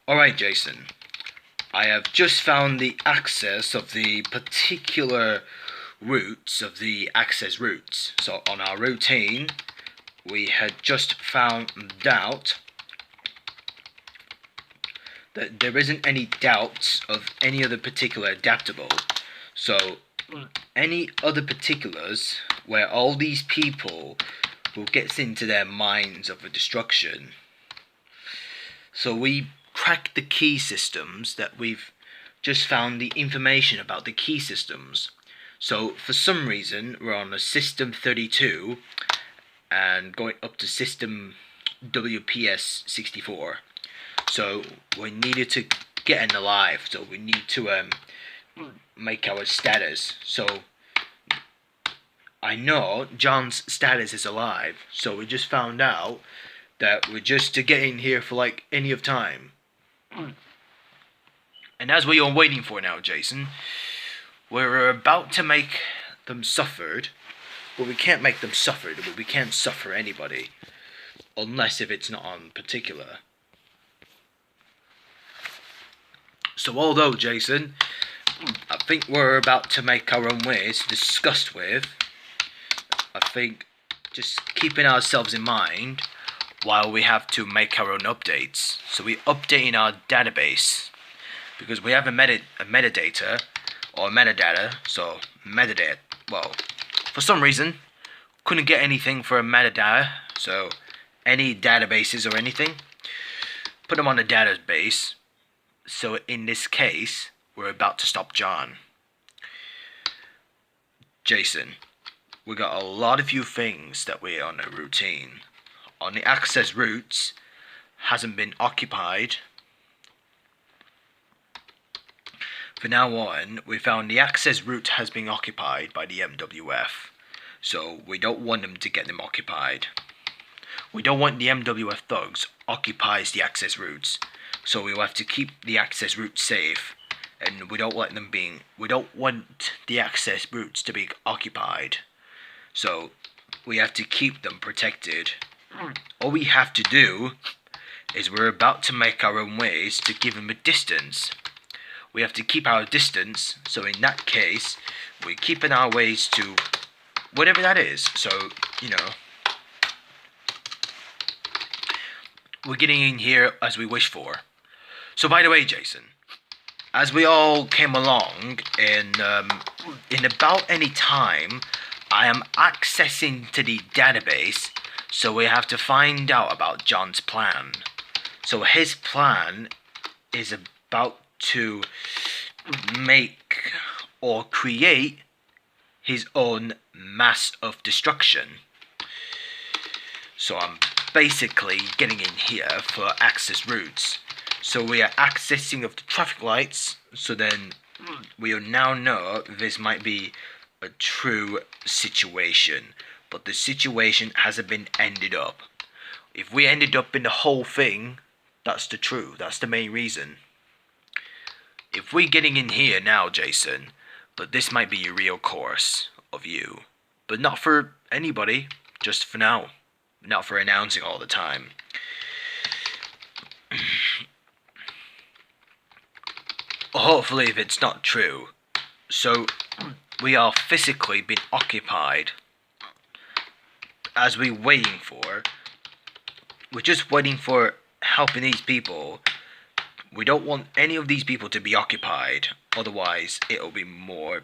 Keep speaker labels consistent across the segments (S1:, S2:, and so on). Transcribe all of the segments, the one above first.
S1: Alright, Jason. I have just found the access of the particular routes of the access routes. So on our routine, we had just found out that there isn't any doubts of any other particular adaptable. So any other particulars where all these people who gets into their minds of a destruction. So we cracked the key systems that we've just found the information about the key systems. So for some reason we're on a system 32 and going up to system WPS 64. So we needed to get in alive. So we need to make our status. So I know John's status is alive. So we just found out that we're just to get in here for like any of time. And as we are waiting for now, Jason, we're about to make them suffered, but we can't make them suffered, but we can't suffer anybody, unless if it's not on particular. So although, Jason, I think we're about to make our own ways discussed with, I think just keeping ourselves in mind while we have to make our own updates. So we're updating our database because we have a metadata or metadata. So metadata, well, for some reason couldn't get anything for a metadata. So any databases or anything, put them on a database. So in this case, we're about to stop John. Jason, we got a lot of few things that we're on a routine. On the access routes hasn't been occupied. For now on, we found the access route has been occupied by the MWF. So we don't want them to get them occupied. We don't want the MWF thugs occupies the access routes. So we'll have to keep the access routes safe. And we don't want the access routes to be occupied. So we have to keep them protected. All we have to do is we're about to make our own ways to give them a distance. We have to keep our distance, so in that case, we're keeping our ways to whatever that is. So, you know, we're getting in here as we wish for. So by the way, Jason, as we all came along in about any time, I am accessing to the database. So we have to find out about John's plan. So his plan is about to make or create his own mass of destruction. So I'm basically getting in here for access routes. So we are accessing of the traffic lights. So then we now know this might be a true situation. But the situation hasn't been ended up. If we ended up in the whole thing, that's the main reason. If we're getting in here now, Jason, but this might be a real course of you. But not for anybody, just for now. Not for announcing all the time. Hopefully if it's not true. So, we are physically being occupied. As we're waiting for, we're just waiting for helping these people. We don't want any of these people to be occupied, otherwise it'll be more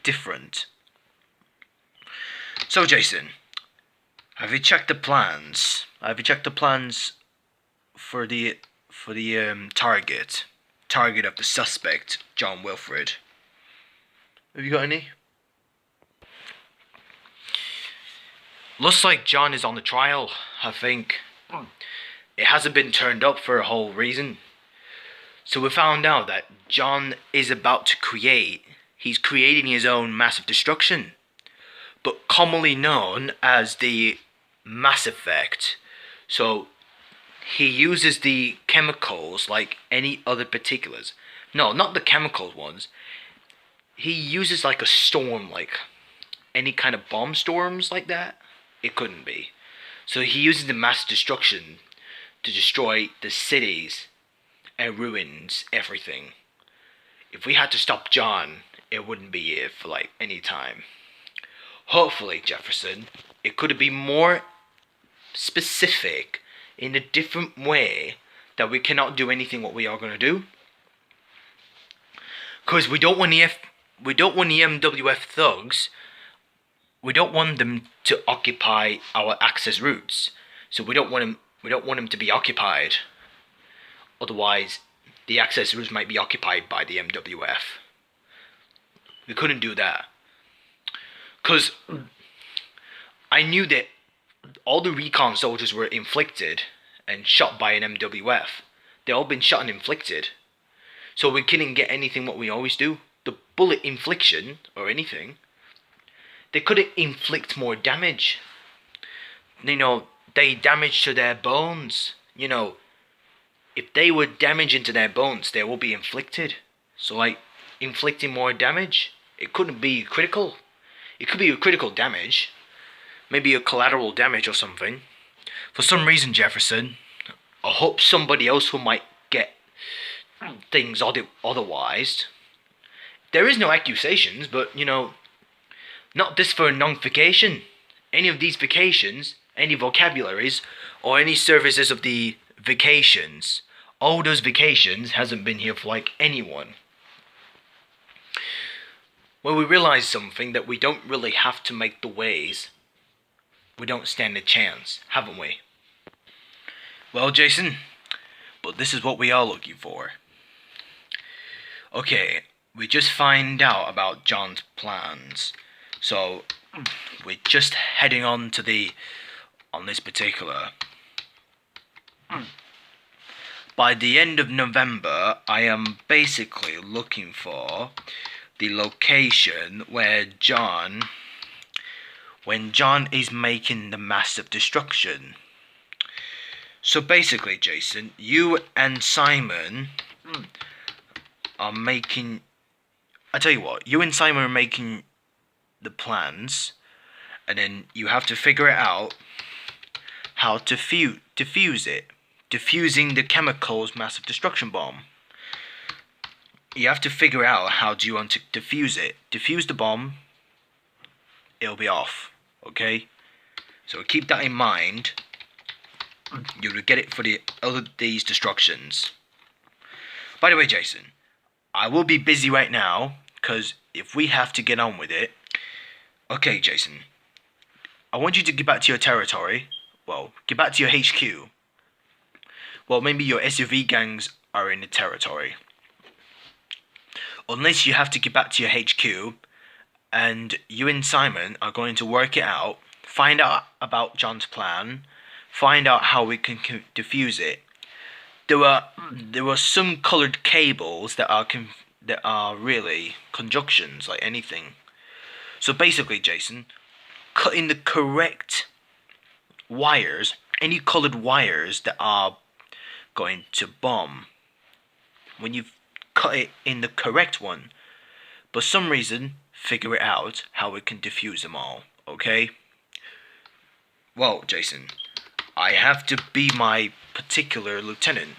S1: different. So Jason, have you checked the plans? Have you checked the plans for the target of the suspect, John Wilfred? Have you got any? Looks like John is on the trial, I think. It hasn't been turned up for a whole reason. So we found out that John is about to he's creating his own massive destruction. But commonly known as the Mass Effect. So he uses the chemicals like any other particulars. No, not the chemical ones. He uses like a storm, like any kind of bomb storms like that. It couldn't be. So he uses the mass destruction to destroy the cities and ruins everything. If we had to stop John, it wouldn't be here for like any time. Hopefully, Jefferson, it could be more specific in a different way that we cannot do anything what we are going to do. Because we don't want the MWF thugs. We don't want them to occupy our access routes. So we don't want them to be occupied. Otherwise, the access routes might be occupied by the MWF. We couldn't do that. Because I knew that all the recon soldiers were inflicted and shot by an MWF. They all been shot and inflicted. So we couldn't get anything what we always do. The bullet infliction or anything. They couldn't inflict more damage. They damage to their bones. If they were damaging to their bones, they will be inflicted. So like inflicting more damage, it couldn't be critical. It could be a critical damage. Maybe a collateral damage or something. For some reason, Jefferson, I hope somebody else who might get things otherwise. There is no accusations, but not this for a non-vacation. Any of these vacations, any vocabularies, or any services of the vacations. All those vacations hasn't been here for like anyone. Well, we realize something that we don't really have to make the ways. We don't stand a chance, haven't we? Well, Jason, but this is what we are looking for. Okay, we just find out about John's plans. So, we're just heading on this particular. By the end of November, I am basically looking for the location when John is making the massive destruction. So basically, Jason, you and Simon are making... I tell you what, you and Simon are making the plans, and then you have to figure out how to defuse it. Defusing the chemicals massive destruction bomb. You have to figure out how do you want to defuse it. Defuse the bomb, it'll be off. Okay? So keep that in mind. You'll get it for these destructions. By the way, Jason, I will be busy right now, because if we have to get on with it... Okay, Jason. I want you to get back to your territory. Well, get back to your HQ. Well, maybe your SUV gangs are in the territory. Unless you have to get back to your HQ, and you and Simon are going to work it out, find out about John's plan, find out how we can defuse it. There were some coloured cables that are really conjunctions, like anything. So basically, Jason, cutting the correct wires, any coloured wires that are going to bomb, when you cut it in the correct one, but some reason, figure it out how we can defuse them all, okay? Well, Jason, I have to be my particular lieutenant.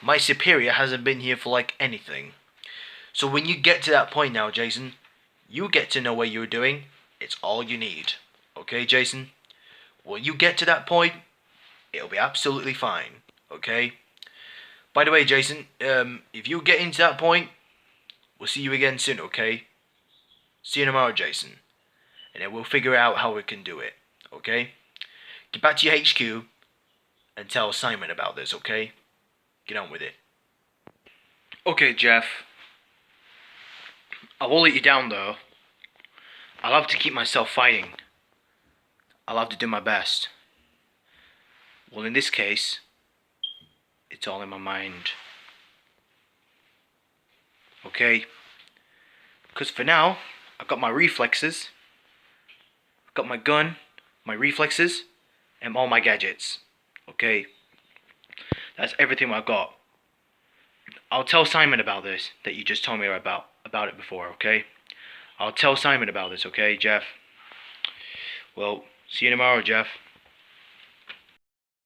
S1: My superior hasn't been here for like anything. So when you get to that point now, Jason, you get to know what you're doing. It's all you need. Okay, Jason? When you get to that point, it'll be absolutely fine. Okay? By the way, Jason, if you get into that point, we'll see you again soon, okay? See you tomorrow, Jason. And then we'll figure out how we can do it. Okay? Get back to your HQ and tell Simon about this, okay? Get on with it. Okay, Jeff. I won't let you down, though. I'll have to keep myself fighting. I'll have to do my best. Well, in this case, it's all in my mind. Okay? Because for now, I've got my reflexes. I've got my gun, my reflexes, and all my gadgets. Okay? That's everything I've got. I'll tell Simon about this, that you just told me about it before, okay? I'll tell Simon about this, okay, Jeff? Well, see you tomorrow, Jeff.